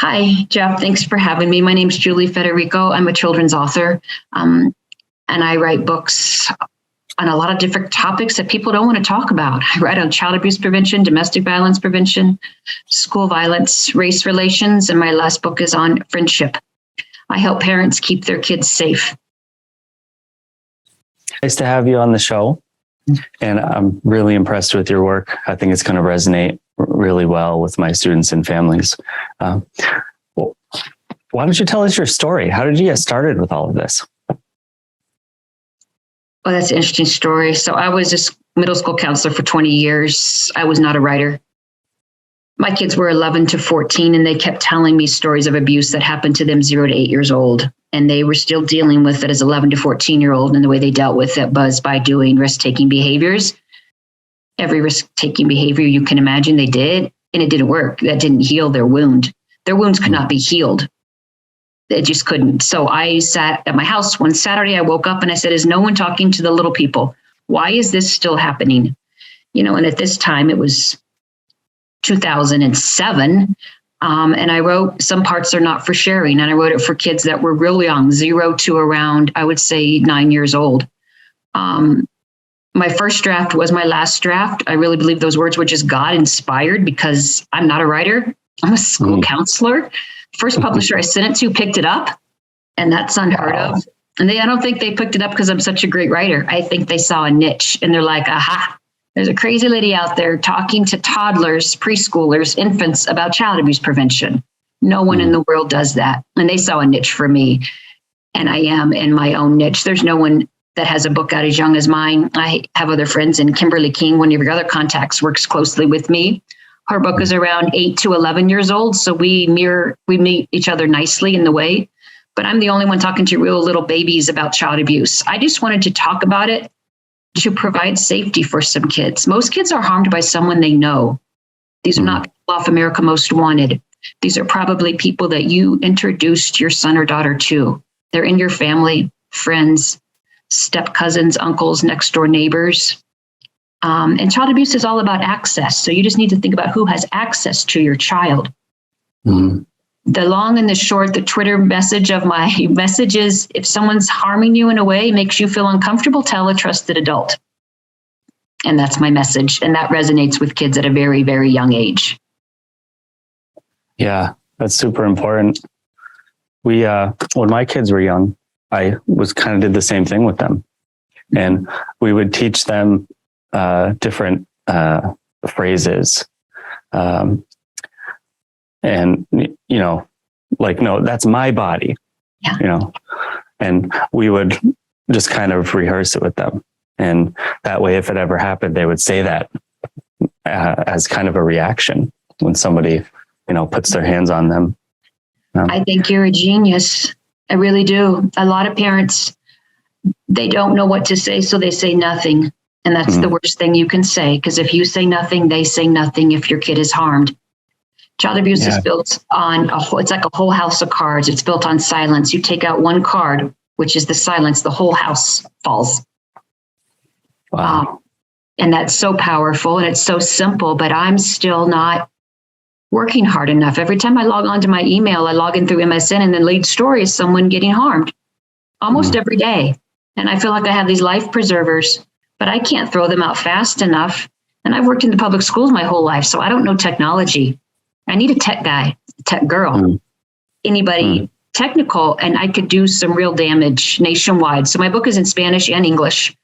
Hi, Jeff. Thanks for having me. My name's Julie Federico. I'm a children's author, and I write books on a lot of different topics that people don't want to talk about. I write on child abuse prevention, domestic violence prevention, school violence, race relations, and my last book is on friendship. I help parents keep their kids safe. Nice to have you on the show. And I'm really impressed with your work. I think it's going to resonate really well with my students and families. Why don't you tell us your story? How did you get started with all of this? Well, that's an interesting story. So I was a middle school counselor for 20 years. I was not a writer. My kids were 11 to 14, and they kept telling me stories of abuse that happened to them 0 to 8 years old. And they were still dealing with it as 11 to 14-year-old. And the way they dealt with it was by doing risk-taking behaviors. Every risk-taking behavior you can imagine they did, and it didn't work. That didn't heal their wound. Their wounds could not be healed. It just couldn't. So I sat at my house one Saturday. I woke up and I said, is no one talking to the little people? Why is this still happening? And at this time it was 2007. And I wrote Some Parts Are Not for Sharing. And I wrote it for kids that were real young, 0 to around, I would say, 9 years old. My first draft was my last draft. I really believe those words were just God inspired because I'm not a writer. I'm a school counselor. First publisher I sent it to picked it up, and that's unheard of. And I don't think they picked it up because I'm such a great writer. I think they saw a niche and they're like, aha, there's a crazy lady out there talking to toddlers, preschoolers, infants about child abuse prevention. No one in the world does that. And they saw a niche for me, and I am in my own niche. There's no one that has a book out as young as mine. I have other friends, and Kimberly King, one of your other contacts, works closely with me. Her book is around 8 to 11 years old. So we meet each other nicely in the way, but I'm the only one talking to real little babies about child abuse. I just wanted to talk about it to provide safety for some kids. Most kids are harmed by someone they know. These are not people off America Most Wanted. These are probably people that you introduced your son or daughter to. They're in your family, friends, step cousins, uncles, next door neighbors. And child abuse is all about access. So you just need to think about who has access to your child. The long and the short, the Twitter message of my message is, if someone's harming you in a way, makes you feel uncomfortable, tell a trusted adult. And that's my message. And that resonates with kids at a very, very young age. Yeah, that's super important. When my kids were young, I did the same thing with them. And we would teach them different phrases. No, that's my body, and we would just kind of rehearse it with them. And that way, if it ever happened, they would say that as kind of a reaction when somebody, puts their hands on them. I think you're a genius. I really do. A lot of parents, they don't know what to say, so they say nothing. And that's the worst thing you can say, because if you say nothing, they say nothing if your kid is harmed. Child abuse is built on it's like a whole house of cards. It's built on silence. You take out one card, which is the silence, the whole house falls. Wow. And that's so powerful, and it's so simple, but I'm still not working hard enough. Every time I log on to my email, I log in through MSN, and the lead story is someone getting harmed almost every day. And I feel like I have these life preservers, but I can't throw them out fast enough. And I've worked in the public schools my whole life, so I don't know technology. I need a tech guy, a tech girl, anybody technical, and I could do some real damage nationwide. So my book is in Spanish and English.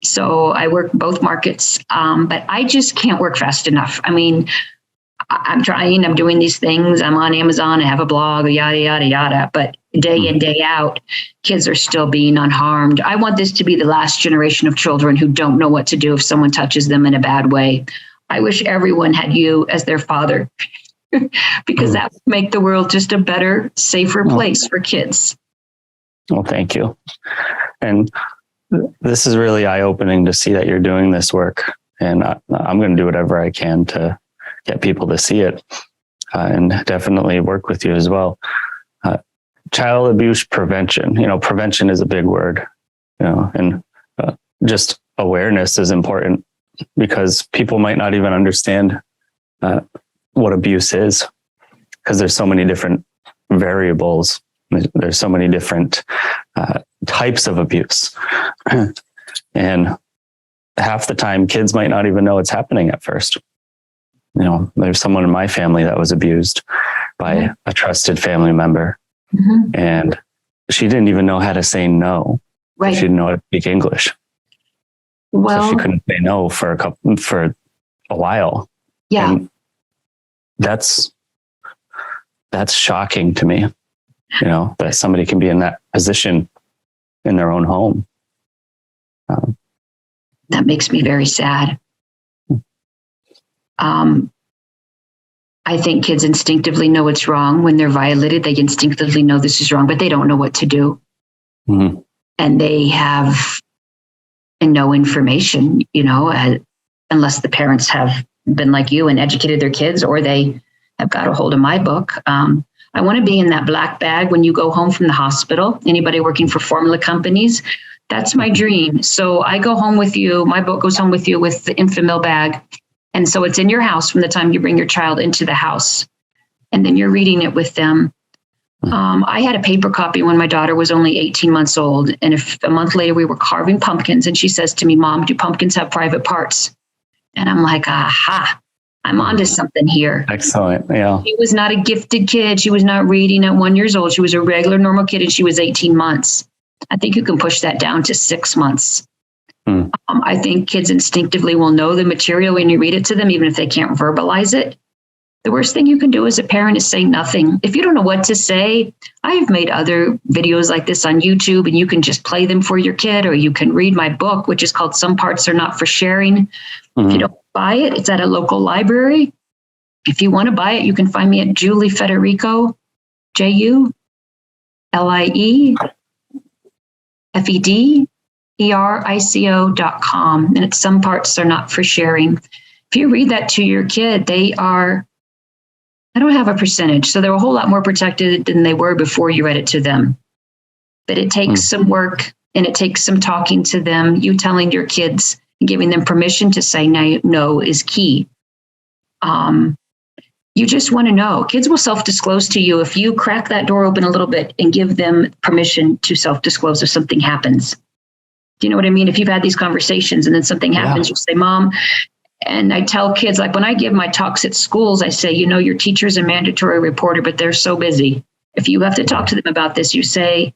So I work both markets, but I just can't work fast enough. I mean, I'm trying, I'm doing these things. I'm on Amazon, I have a blog, yada, yada, yada. But day in, day out, kids are still being unharmed. I want this to be the last generation of children who don't know what to do if someone touches them in a bad way. I wish everyone had you as their father, because that would make the world just a better, safer place for kids. Well, thank you. And this is really eye-opening to see that you're doing this work. And I'm going to do whatever I can to get people to see it, and definitely work with you as well. Child abuse prevention, prevention is a big word, and just awareness is important, because people might not even understand what abuse is. because there's so many different variables. There's so many different types of abuse. And half the time kids might not even know it's happening at first. You know, there's someone in my family that was abused by a trusted family member. Mm-hmm. And she didn't even know how to say no. Right. She didn't know how to speak English. Well, so she couldn't say no for a while. Yeah. And that's shocking to me, you know, that somebody can be in that position in their own home. That makes me very sad. I think kids instinctively know it's wrong when they're violated. They instinctively know this is wrong, but they don't know what to do. Mm-hmm. And they have no information, you know, unless the parents have been like you and educated their kids, or they have got a hold of my book. I want to be in that black bag when you go home from the hospital. Anybody working for formula companies, that's my dream. So I go home with you. My book goes home with you with the Infamil bag. And so it's in your house from the time you bring your child into the house. And then you're reading it with them. I had a paper copy when my daughter was only 18 months old. And a month later, we were carving pumpkins. And she says to me, "Mom, do pumpkins have private parts?" And I'm like, aha, I'm onto something here. Excellent. Yeah. She was not a gifted kid. She was not reading at 1 year old. She was a regular, normal kid, and she was 18 months. I think you can push that down to 6 months. I think kids instinctively will know the material when you read it to them, even if they can't verbalize it. The worst thing you can do as a parent is say nothing. If you don't know what to say, I have made other videos like this on YouTube, and you can just play them for your kid, or you can read my book, which is called Some Parts Are Not for Sharing. Mm-hmm. If you don't buy it, it's at a local library. If you want to buy it, you can find me at Julie Federico, JuliFederico.com. And it's Some Parts Are Not for Sharing. If you read that to your kid, I don't have a percentage, so they're a whole lot more protected than they were before you read it to them. But it takes some work, and it takes some talking to them. You telling your kids and giving them permission to say no is key. You just want to know. Kids will self-disclose to you if you crack that door open a little bit and give them permission to self-disclose if something happens. Do you know what I mean? If you've had these conversations and then something happens, you say, "Mom," and I tell kids, like when I give my talks at schools, I say, you know, your teacher's a mandatory reporter, but they're so busy. If you have to talk to them about this, you say,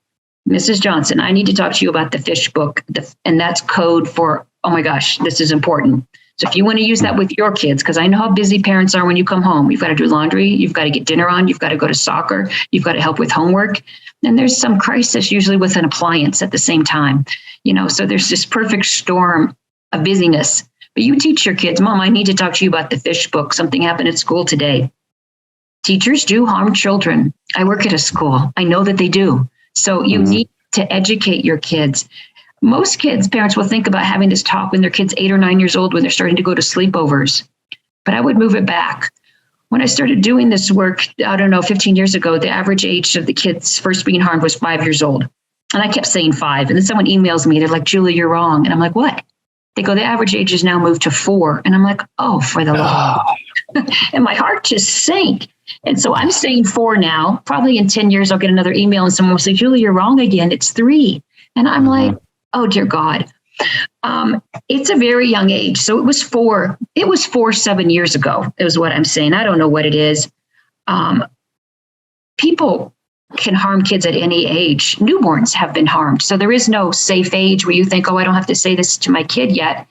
"Mrs. Johnson, I need to talk to you about the fish book." And that's code for, oh my gosh, this is important. So if you want to use that with your kids, because I know how busy parents are when you come home. You've got to do laundry, you've got to get dinner on, you've got to go to soccer, you've got to help with homework. And there's some crisis usually with an appliance at the same time. You know, so there's this perfect storm of busyness. But you teach your kids, "Mom, I need to talk to you about the fish book. Something happened at school today." Teachers do harm children. I work at a school. I know that they do. So you need to educate your kids. Most kids, parents will think about having this talk when their kid's 8 or 9 years old, when they're starting to go to sleepovers. But I would move it back. When I started doing this work, 15 years ago, the average age of the kids first being harmed was 5 years old. And I kept saying 5. And then someone emails me, they're like, "Julie, you're wrong." And I'm like, "What?" They go, "The average age has now moved to 4. And I'm like, "Oh, for the love." And my heart just sank. And so I'm saying 4 now. Probably in 10 years, I'll get another email and someone will say, "Julie, you're wrong again. It's 3. And I'm like, oh, dear God. It's a very young age. So it was 4. It was 4, 7 years ago, is what I'm saying. I don't know what it is. People can harm kids at any age. Newborns have been harmed. So there is no safe age where you think, "Oh, I don't have to say this to my kid yet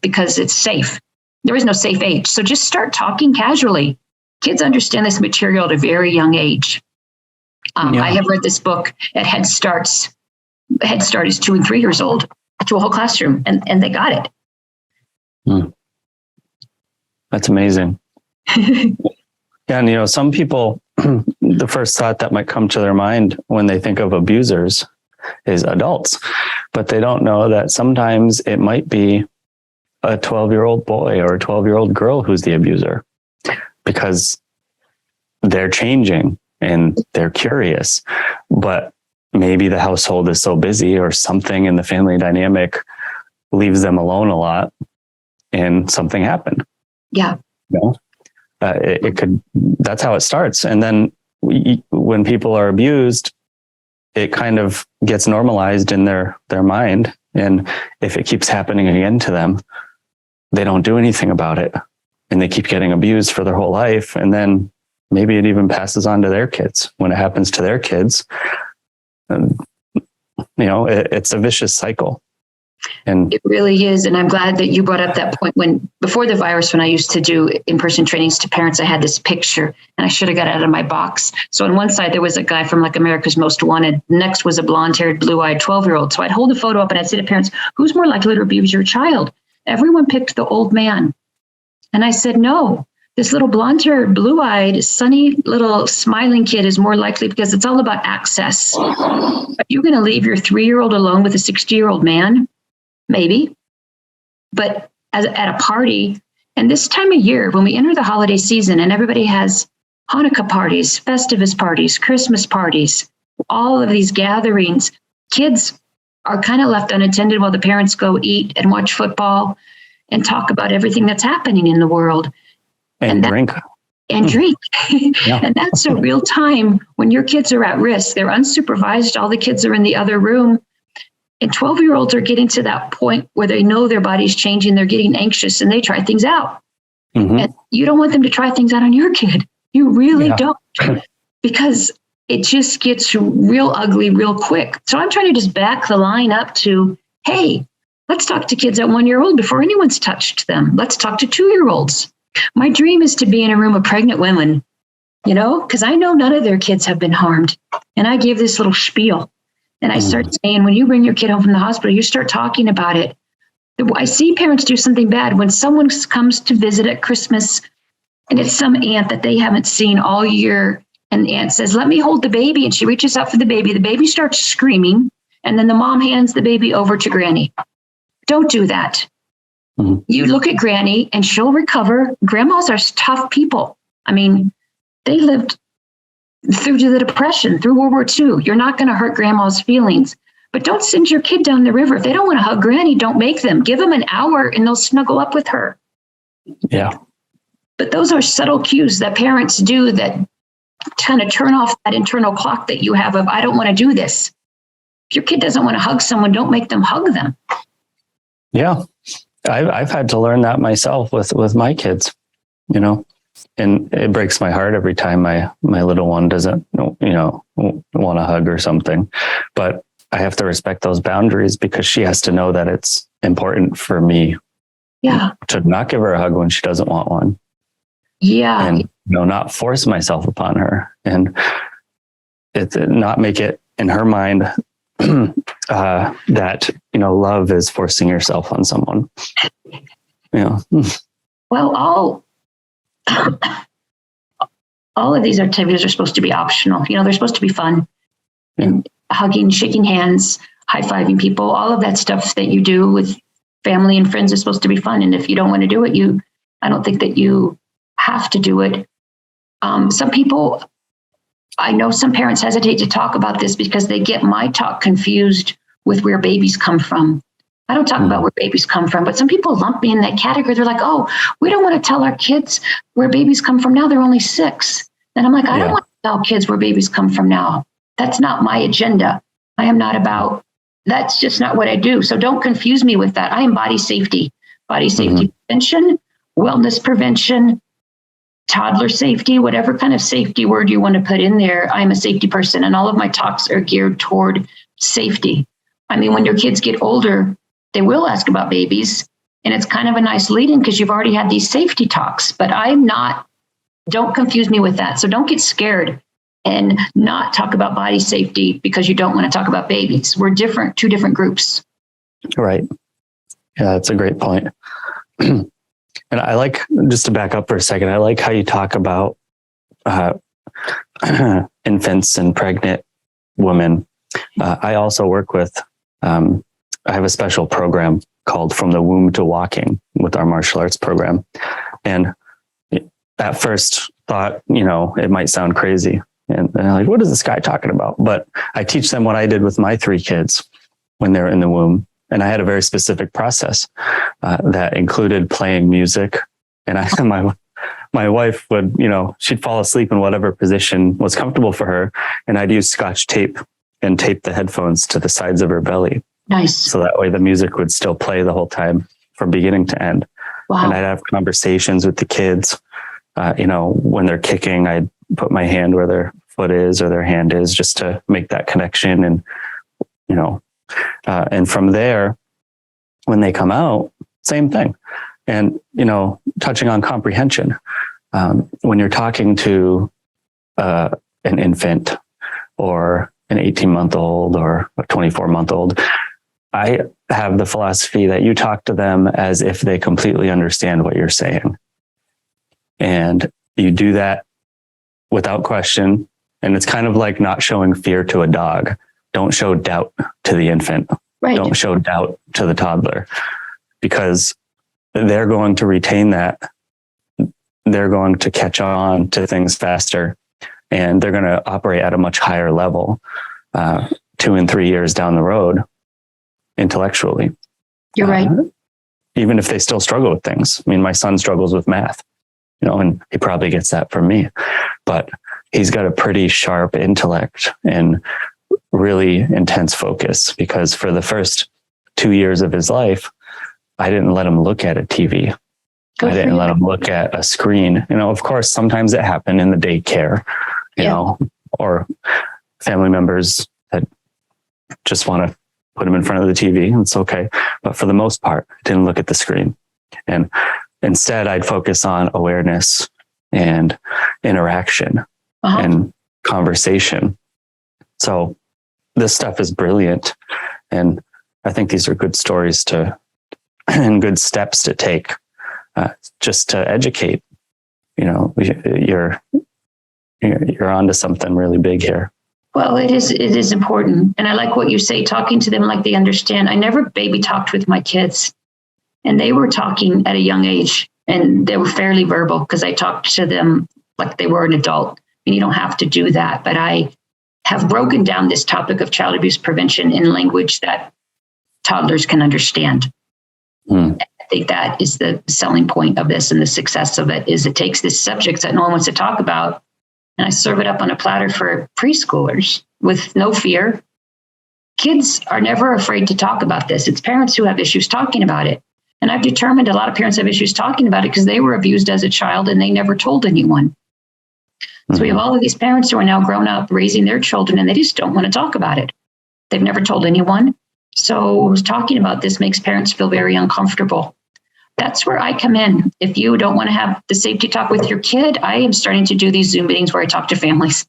because it's safe." There is no safe age. So just start talking casually. Kids understand this material at a very young age. I have read this book at Head Start. Head Start is 2 and 3 years old, to a whole classroom, and they got it. That's amazing. And, you know, some people, the first thought that might come to their mind when they think of abusers is adults, but they don't know that sometimes it might be a 12-year-old boy or a 12-year-old girl who's the abuser, because they're changing and they're curious, but maybe the household is so busy or something in the family dynamic leaves them alone a lot and something happened. Yeah. You know? that's how it starts. And then when people are abused, it kind of gets normalized in their mind. And if it keeps happening again to them, they don't do anything about it. And they keep getting abused for their whole life. And then maybe it even passes on to their kids. When it happens to their kids, it's a vicious cycle. And it really is. And I'm glad that you brought up that point. Before the virus, when I used to do in-person trainings to parents, I had this picture and I should have got it out of my box. So on one side, there was a guy from like America's Most Wanted. Next was a blonde-haired, blue-eyed 12-year-old. So I'd hold the photo up and I'd say to parents, who's more likely to abuse your child? Everyone picked the old man. And I said, no, this little blonde-haired, blue-eyed, sunny little smiling kid is more likely, because it's all about access. Are you going to leave your 3-year-old alone with a 60-year-old man? Maybe. But at a party, and this time of year, when we enter the holiday season and everybody has Hanukkah parties, Festivus parties, Christmas parties, all of these gatherings, kids are kind of left unattended while the parents go eat and watch football and talk about everything that's happening in the world. And drink. And drink. Yeah. And that's a real time when your kids are at risk. They're unsupervised. All the kids are in the other room. And 12-year-olds are getting to that point where they know their body's changing. They're getting anxious and they try things out. Mm-hmm. And you don't want them to try things out on your kid. You really don't, because it just gets real ugly real quick. So I'm trying to just back the line up to, hey, let's talk to kids at 1-year-old before anyone's touched them. Let's talk to 2-year-olds. My dream is to be in a room of pregnant women, because I know none of their kids have been harmed. And I gave this little spiel. And I start saying, when you bring your kid home from the hospital, you start talking about it. I see parents do something bad when someone comes to visit at Christmas and it's some aunt that they haven't seen all year. And the aunt says, let me hold the baby. And she reaches out for the baby. The baby starts screaming. And then the mom hands the baby over to Granny. Don't do that. Mm-hmm. You look at Granny and she'll recover. Grandmas are tough people. I mean, they lived through the Depression, through World War II. You're not going to hurt grandma's feelings, but don't send your kid down the river. If they don't want to hug Granny, don't make them. Give them an hour and they'll snuggle up with her. Yeah. But those are subtle cues that parents do that kind of turn off that internal clock that you have of, I don't want to do this. If your kid doesn't want to hug someone, don't make them hug them. Yeah. I've had to learn that myself with my kids, and it breaks my heart every time my little one doesn't, want to hug or something, but I have to respect those boundaries because she has to know that it's important for me to not give her a hug when she doesn't want one. Yeah. And, not force myself upon her and not make it in her mind that, love is forcing yourself on someone. Well, all of these activities are supposed to be optional. They're supposed to be fun. And hugging, shaking hands, high-fiving people, all of that stuff that you do with family and friends is supposed to be fun. And if you don't want to do it, I don't think that you have to do it. Some people, I know some parents hesitate to talk about this because they get my talk confused with where babies come from. I don't talk about where babies come from, but some people lump me in that category. They're like, oh, we don't want to tell our kids where babies come from now. They're only 6. And I'm like, I don't want to tell kids where babies come from now. That's not my agenda. I am not about, that's just not what I do. So don't confuse me with that. I am body safety prevention, wellness prevention, toddler safety, whatever kind of safety word you want to put in there. I'm a safety person, and all of my talks are geared toward safety. I mean, when your kids get older, they will ask about babies, and it's kind of a nice lead-in because you've already had these safety talks, but don't confuse me with that. So don't get scared and not talk about body safety because you don't want to talk about babies. We're different, 2 different groups. Right. Yeah, that's a great point. And I like, just to back up for a second, I like how you talk about infants and pregnant women. I also work with, I have a special program called From the Womb to Walking with our martial arts program. And at first thought, it might sound crazy. And they're like, what is this guy talking about? But I teach them what I did with my 3 kids when they're in the womb. And I had a very specific process that included playing music. And my wife would, she'd fall asleep in whatever position was comfortable for her. And I'd use Scotch tape and tape the headphones to the sides of her belly. Nice. So that way the music would still play the whole time from beginning to end. Wow. And I'd have conversations with the kids. When they're kicking, I'd put my hand where their foot is or their hand is, just to make that connection. And, and from there, when they come out, same thing. And, touching on comprehension, when you're talking to an infant or an 18-month-old or a 24-month-old, I have the philosophy that you talk to them as if they completely understand what you're saying. And you do that without question. And it's kind of like not showing fear to a dog. Don't show doubt to the infant. Right. Don't show doubt to the toddler, because they're going to retain that. They're going to catch on to things faster, and they're going to operate at a much higher level 2 and 3 years down the road intellectually. You're right. Even if they still struggle with things. I mean, my son struggles with math, and he probably gets that from me, but he's got a pretty sharp intellect and really intense focus, because for the first 2 years of his life, I didn't let him look at a TV. I didn't let him look at a screen. Of course, sometimes it happened in the daycare, or family members that just want to put him in front of the TV. It's okay. But for the most part, I didn't look at the screen. And instead, I'd focus on awareness and interaction and conversation. So this stuff is brilliant. And I think these are good stories and good steps to take, just to educate. You're onto something really big here. Well, it is important. And I like what you say, talking to them like they understand. I never baby talked with my kids, and they were talking at a young age, and they were fairly verbal because I talked to them like they were an adult. And you don't have to do that. But I have broken down this topic of child abuse prevention in language that toddlers can understand. I think that is the selling point of this, and the success of it is it takes this subject that no one wants to talk about, and I serve it up on a platter for preschoolers with no fear. Kids are never afraid to talk about this. It's parents who have issues talking about it. And I've determined a lot of parents have issues talking about it because they were abused as a child and they never told anyone. So we have all of these parents who are now grown up raising their children, and they just don't want to talk about it. They've never told anyone. So talking about this makes parents feel very uncomfortable. That's where I come in. If you don't want to have the safety talk with your kid, I am starting to do these Zoom meetings where I talk to families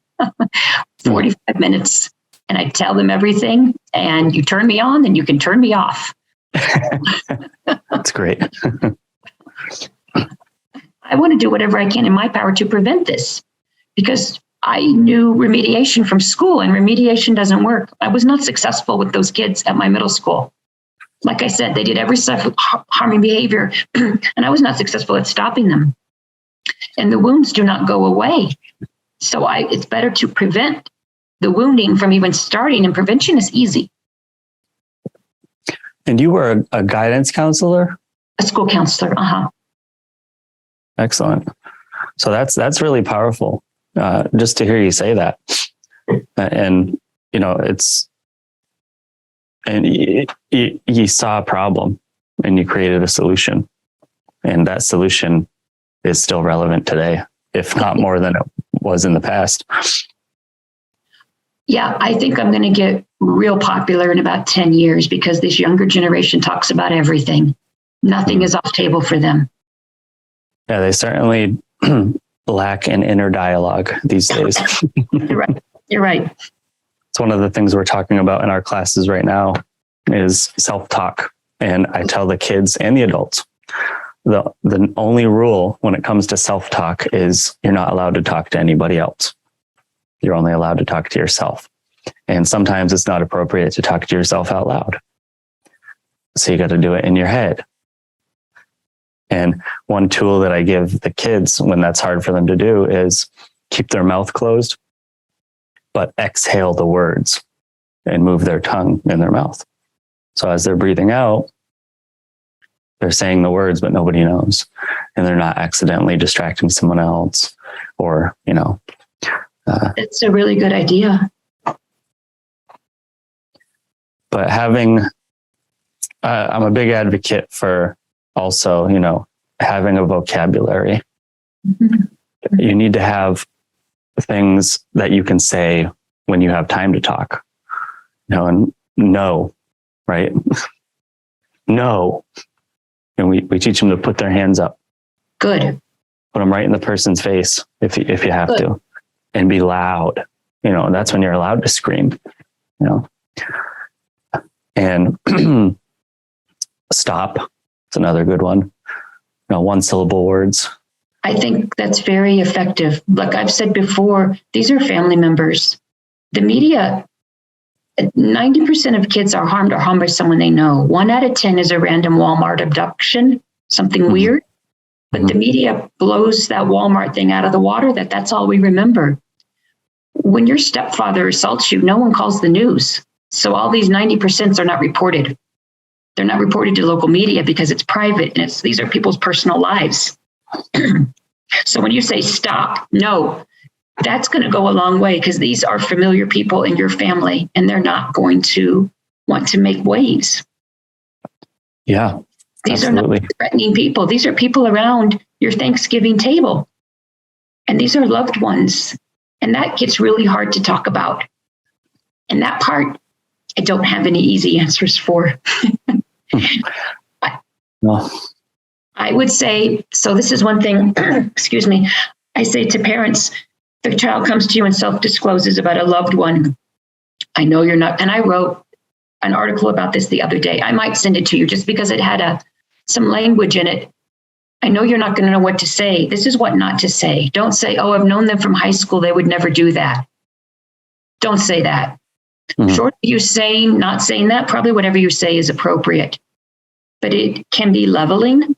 45 minutes, and I tell them everything, and you turn me on and you can turn me off. That's great. I want to do whatever I can in my power to prevent this, because I knew remediation from school, and remediation doesn't work. I was not successful with those kids at my middle school. Like I said, they did every harming behavior, and I was not successful at stopping them. And the wounds do not go away. So it's better to prevent the wounding from even starting, and prevention is easy. And you were a guidance counselor? A school counselor, Excellent. So that's really powerful. Just to hear you say that. And, you saw a problem and you created a solution, and that solution is still relevant today, if not more than it was in the past. Yeah, I think I'm going to get real popular in about 10 years because this younger generation talks about everything. Nothing is off table for them. Yeah, they certainly lack an inner dialogue these days. You're right. It's one of the things we're talking about in our classes right now is self-talk. And I tell the kids and the adults, the only rule when it comes to self-talk is you're not allowed to talk to anybody else. You're only allowed to talk to yourself. And sometimes it's not appropriate to talk to yourself out loud. So you got to do it in your head. And one tool that I give the kids when that's hard for them to do is keep their mouth closed, but exhale the words and move their tongue in their mouth. So as they're breathing out, they're saying the words, but nobody knows. And they're not accidentally distracting someone else or, That's a really good idea. But having, I'm a big advocate for also, having a vocabulary. Mm-hmm. You need to have things that you can say when you have time to talk, and no, right? No. And we teach them to put their hands up. Good. Put them right in the person's face if you have Good. to, and be loud. That's when you're allowed to scream, and stop. It's another good one. One syllable words. I think that's very effective. Like I've said before, these are family members. The media, 90% of kids are harmed by someone they know. 1 out of 10 is a random Walmart abduction, something weird. But the media blows that Walmart thing out of the water. That's all we remember. When your stepfather assaults you, no one calls the news. So all these 90% are not reported. They're not reported to local media because it's private and these are people's personal lives. So when you say stop, no, that's going to go a long way because these are familiar people in your family and they're not going to want to make waves. Yeah. These absolutely. are not threatening people. These are people around your Thanksgiving table. And these are loved ones. And that gets really hard to talk about. And that part, I don't have any easy answers for. No. I would say, so this is one thing, excuse me, I say to parents, the child comes to you and self-discloses about a loved one. I know you're not, and I wrote an article about this the other day. I might send it to you just because it had some language in it. I know you're not going to know what to say. This is what not to say. Don't say, oh, I've known them from high school. They would never do that. Don't say that. Mm-hmm. Short of you saying, not saying that, probably whatever you say is appropriate. But it can be leveling.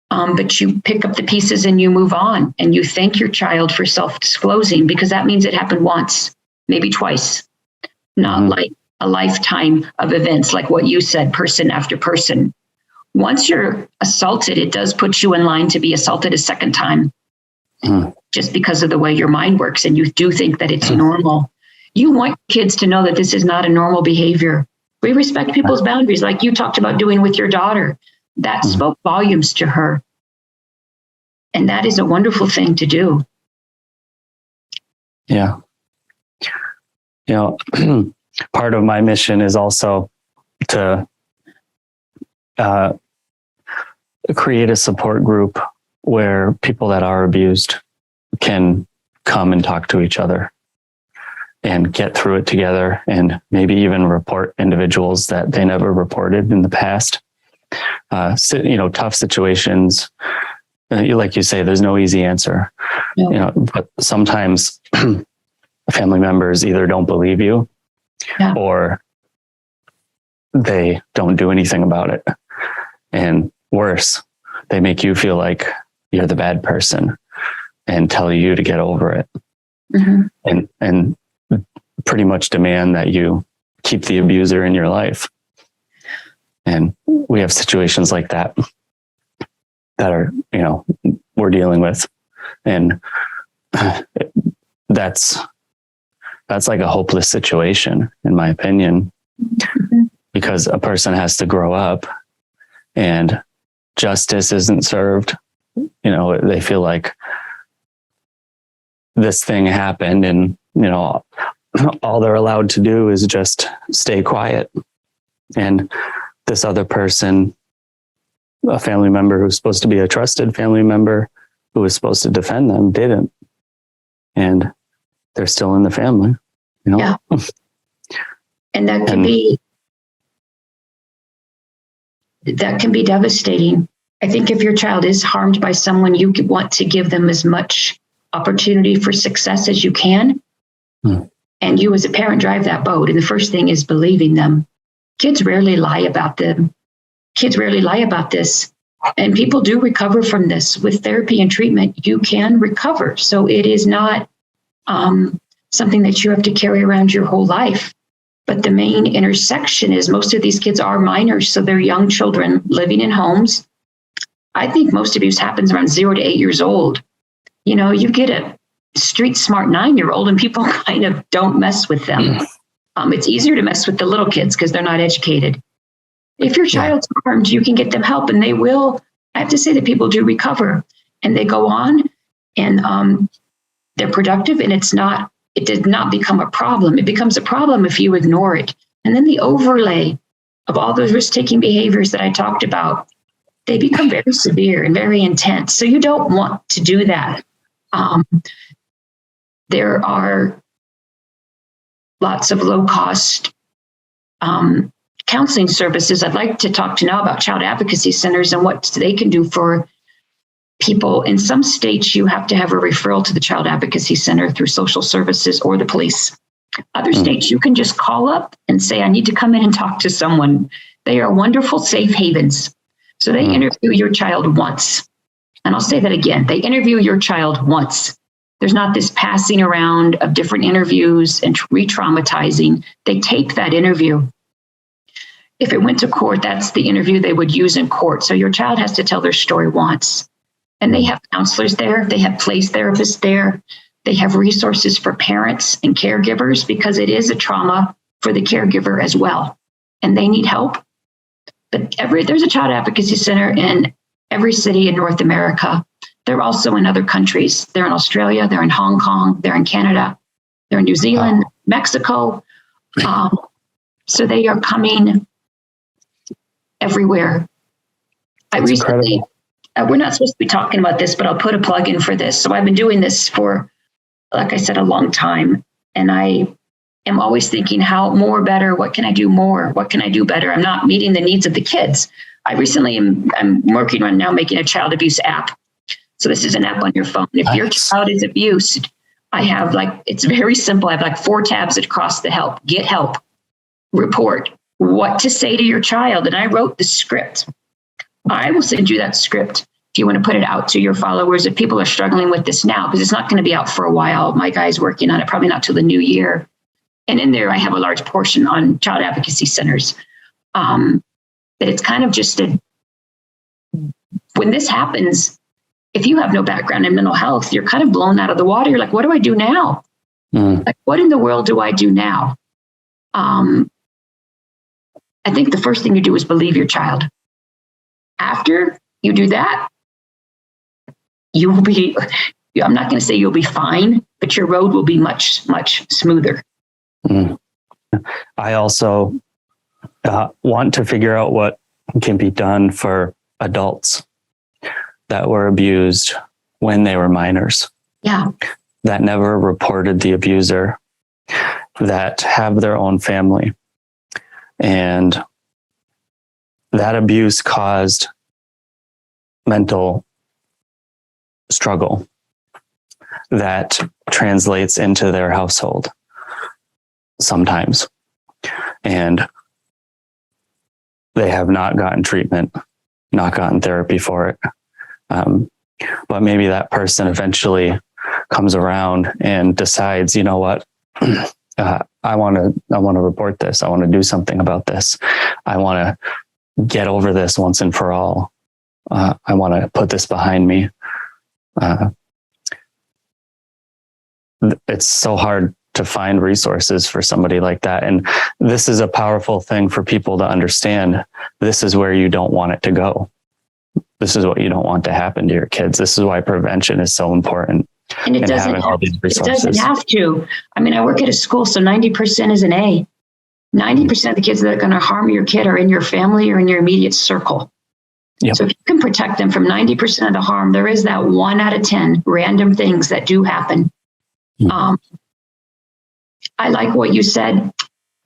But you pick up the pieces and you move on and you thank your child for self-disclosing because that means it happened once, maybe twice, not like a lifetime of events like what you said, person after person. Once you're assaulted, it does put you in line to be assaulted a second time just because of the way your mind works and you do think that it's normal. You want kids to know that this is not a normal behavior. We respect people's boundaries like you talked about doing with your daughter. That spoke volumes to her. And that is a wonderful thing to do. Yeah. Part of my mission is also to create a support group where people that are abused can come and talk to each other and get through it together and maybe even report individuals that they never reported in the past. Tough situations, like you say, there's no easy answer, but sometimes family members either don't believe you or they don't do anything about it. And worse, they make you feel like you're the bad person and tell you to get over it. Mm-hmm. And pretty much demand that you keep the abuser in your life. And we have situations like that are, we're dealing with. And that's like a hopeless situation, in my opinion, because a person has to grow up and justice isn't served. They feel like this thing happened and, all they're allowed to do is just stay quiet. And this other person, a family member who's supposed to be a trusted family member who was supposed to defend them, didn't. And they're still in the family, Yeah. And that can be devastating. I think if your child is harmed by someone, you want to give them as much opportunity for success as you can. And you as a parent drive that boat. And the first thing is believing them. Kids rarely lie about them. Kids rarely lie about this. And people do recover from this. With therapy and treatment, you can recover. So it is not something that you have to carry around your whole life. But the main intersection is most of these kids are minors. So they're young children living in homes I think most abuse happens around 0 to 8 years old. You get a street smart 9-year-old and people kind of don't mess with them. It's easier to mess with the little kids because they're not educated. If your child's harmed, you can get them help, and they will. I have to say that people do recover and they go on and they're productive, and it did not become a problem. It becomes a problem if you ignore it. And then the overlay of all those risk-taking behaviors that I talked about, they become very severe and very intense. So you don't want to do that. There are lots of low-cost counseling services. I'd like to talk to now about child advocacy centers and what they can do for people. In some states, you have to have a referral to the child advocacy center through social services or the police. Other states, you can just call up and say, I need to come in and talk to someone. They are wonderful safe havens. So they interview your child once. And I'll say that again. They interview your child once. There's not this passing around of different interviews and re-traumatizing. They tape that interview. If it went to court, that's the interview they would use in court. So your child has to tell their story once. And they have counselors there. They have place therapists there. They have resources for parents and caregivers because it is a trauma for the caregiver as well. And they need help. But there's a child advocacy center in every city in North America. They're also in other countries. They're in Australia. They're in Hong Kong. They're in Canada. They're in New Zealand, Mexico. So they are coming everywhere. We're not supposed to be talking about this, but I'll put a plug in for this. So I've been doing this for, like I said, a long time. And I am always thinking more better. What can I do more? What can I do better? I'm not meeting the needs of the kids. I recently I'm working on now making a child abuse app. So this is an app on your phone. If your child is abused, I have it's very simple. I have 4 tabs across the help, get help, report, what to say to your child. And I wrote the script. I will send you that script if you want to put it out to your followers. If people are struggling with this now, because it's not going to be out for a while. My guy's working on it, probably not till the new year. And in there, I have a large portion on child advocacy centers. That it's kind of just when this happens, if you have no background in mental health, you're kind of blown out of the water. You're like, what do I do now? What in the world do I do now? I think the first thing you do is believe your child. After you do that, you will be, I'm not going to say you'll be fine, but your road will be much, much smoother. I also want to figure out what can be done for adults that were abused when they were minors. Yeah. That never reported the abuser, that have their own family. And that abuse caused mental struggle that translates into their household sometimes. And they have not gotten treatment, not gotten therapy for it. But maybe that person eventually comes around and decides, you know what, I want to report this. I want to do something about this. I want to get over this once and for all. I want to put this behind me. It's so hard to find resources for somebody like that. And this is a powerful thing for people to understand. This is where you don't want it to go. This is what you don't want to happen to your kids. This is why prevention is so important. And it doesn't have to. I mean, I work at a school, so 90% is an A. 90% of the kids that are going to harm your kid are in your family or in your immediate circle. Yep. So if you can protect them from 90% of the harm, there is that 1 out of 10 random things that do happen. I like what you said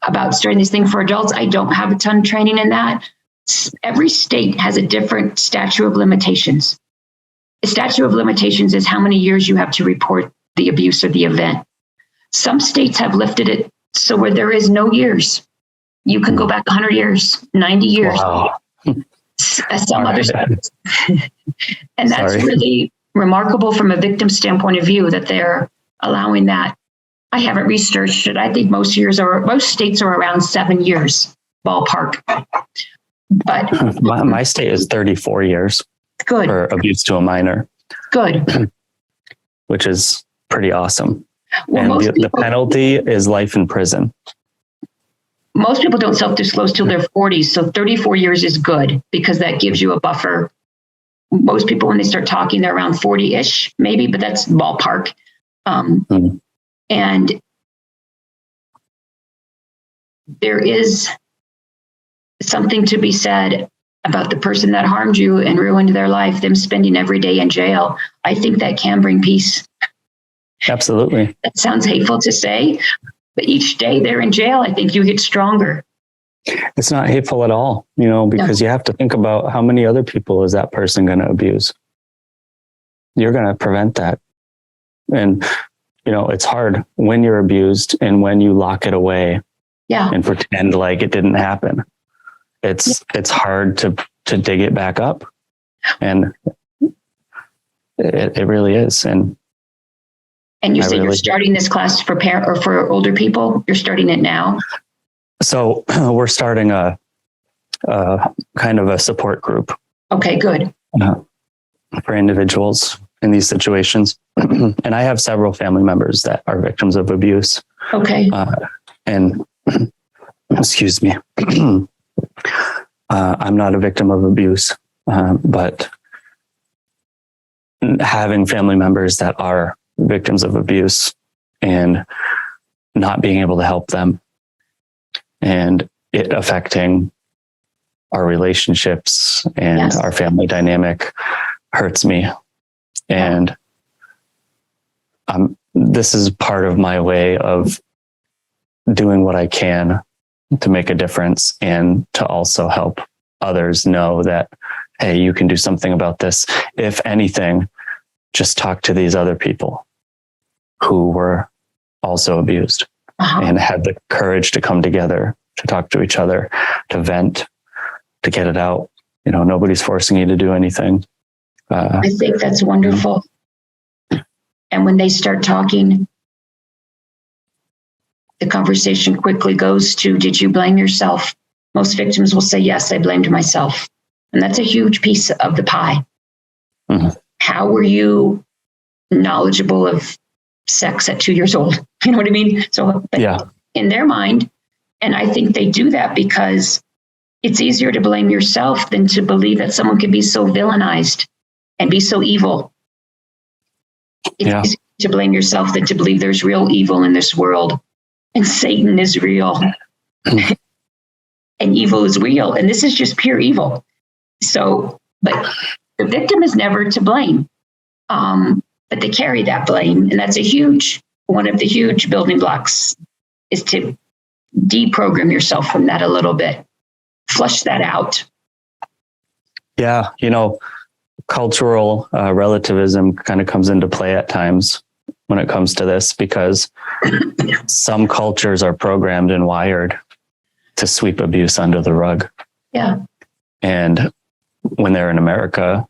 about starting this thing for adults. I don't have a ton of training in that. Every state has a different statute of limitations. The statute of limitations is how many years you have to report the abuse or the event. Some states have lifted it so where there is no years. You can go back 100 years, 90 years. Wow. Some other states. And that's really remarkable from a victim standpoint of view that they're allowing that. I haven't researched it. I think most states are around 7 years, ballpark. But my state is 34 years. Good. for abuse to a minor, Good. which is pretty awesome. Well, And the penalty is life in prison. Most people don't self-disclose till their 40s. So 34 years is good because that gives you a buffer. Most people, when they start talking, they're around 40-ish, maybe, but that's ballpark. And there is something to be said about the person that harmed you and ruined their life, them spending every day in jail. I think that can bring peace. Absolutely. That sounds hateful to say, but each day they're in jail, I think you get stronger. It's not hateful at all, because you have to think about how many other people is that person going to abuse. You're going to prevent that. And, it's hard when you're abused and when you lock it away and pretend like it didn't happen. It's hard to dig it back up. And it really is. And you said you're starting this class for or for older people. You're starting it now. So we're starting a kind of a support group. Okay, good. For individuals in these situations. And I have several family members that are victims of abuse. Okay. And excuse me, I'm not a victim of abuse, but having family members that are victims of abuse and not being able to help them and it affecting our relationships and our family dynamic hurts me. And this is part of my way of doing what I can to make a difference and to also help others know that, hey, you can do something about this. If anything, just talk to these other people who were also abused and had the courage to come together, to talk to each other, to vent, to get it out. Nobody's forcing you to do anything. I think that's wonderful. And when they start talking, the conversation quickly goes to, did you blame yourself? Most victims will say, yes, I blamed myself. And that's a huge piece of the pie. Mm-hmm. How were you knowledgeable of sex at 2 years old? You know what I mean? So in their mind, and I think they do that because it's easier to blame yourself than to believe that someone can be so villainized and be so evil. It's easier to blame yourself than to believe there's real evil in this world. And Satan is real. And evil is real. And this is just pure evil. So, but the victim is never to blame. But they carry that blame. And that's one of the huge building blocks is to deprogram yourself from that a little bit. Flush that out. Yeah. Cultural relativism kind of comes into play at times when it comes to this, because some cultures are programmed and wired to sweep abuse under the rug. Yeah. And when they're in America,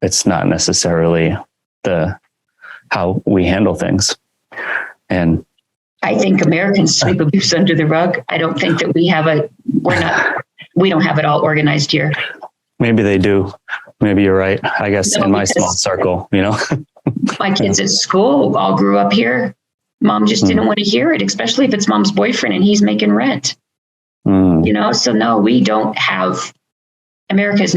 it's not necessarily how we handle things. And I think Americans sweep abuse under the rug. I don't think that we don't have it all organized here. Maybe they do. Maybe you're right. I guess in my small circle, My kids at school all grew up here. Mom just didn't want to hear it, especially if it's mom's boyfriend and he's making rent. So no, we don't have, America's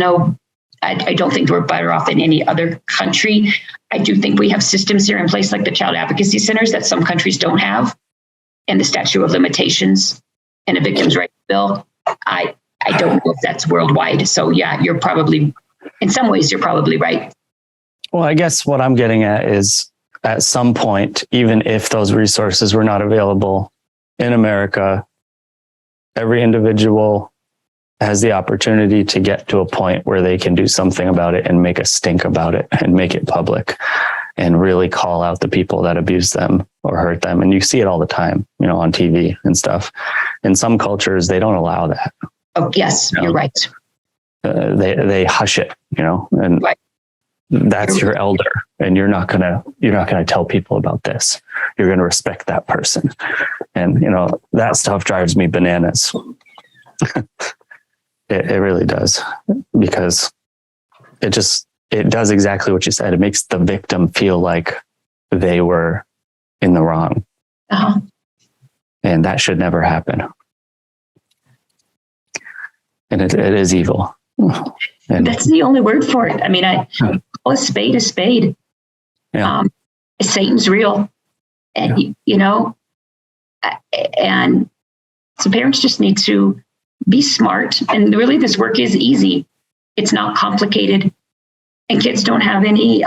I don't think we're better off than any other country. I do think we have systems here in place like the child advocacy centers that some countries don't have, and the statute of limitations and a victim's rights bill. I don't know if that's worldwide. So yeah, in some ways, you're probably right. Well, I guess what I'm getting at is at some point, even if those resources were not available in America, every individual has the opportunity to get to a point where they can do something about it and make a stink about it and make it public and really call out the people that abuse them or hurt them. And you see it all the time, on TV and stuff. In some cultures, they don't allow that. Oh, yes, you're right. They hush it, and right. That's your elder, and you're not gonna tell people about this. You're gonna respect that person, and that stuff drives me bananas. It really does, because it it does exactly what you said. It makes the victim feel like they were in the wrong. Uh-huh. And that should never happen. And it is evil. And that's the only word for it. I mean, I call a spade a spade. yeah. Satan's real. And, and so parents just need to be smart. And really, this work is easy. It's not complicated. And kids don't have any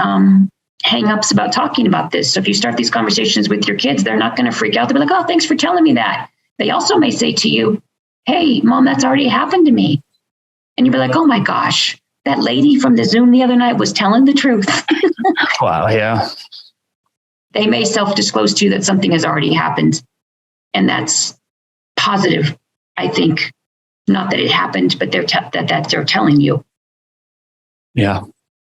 hang-ups about talking about this. So if you start these conversations with your kids, they're not going to freak out. They'll be like, oh, thanks for telling me that. They also may say to you, hey, Mom, that's already happened to me. And you'll be like, oh my gosh, that lady from the Zoom the other night was telling the truth. Wow. Yeah. They may self-disclose to you that something has already happened. And that's positive, I think. Not that it happened, but they're telling you. Yeah.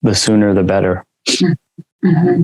The sooner, the better. Mm-hmm.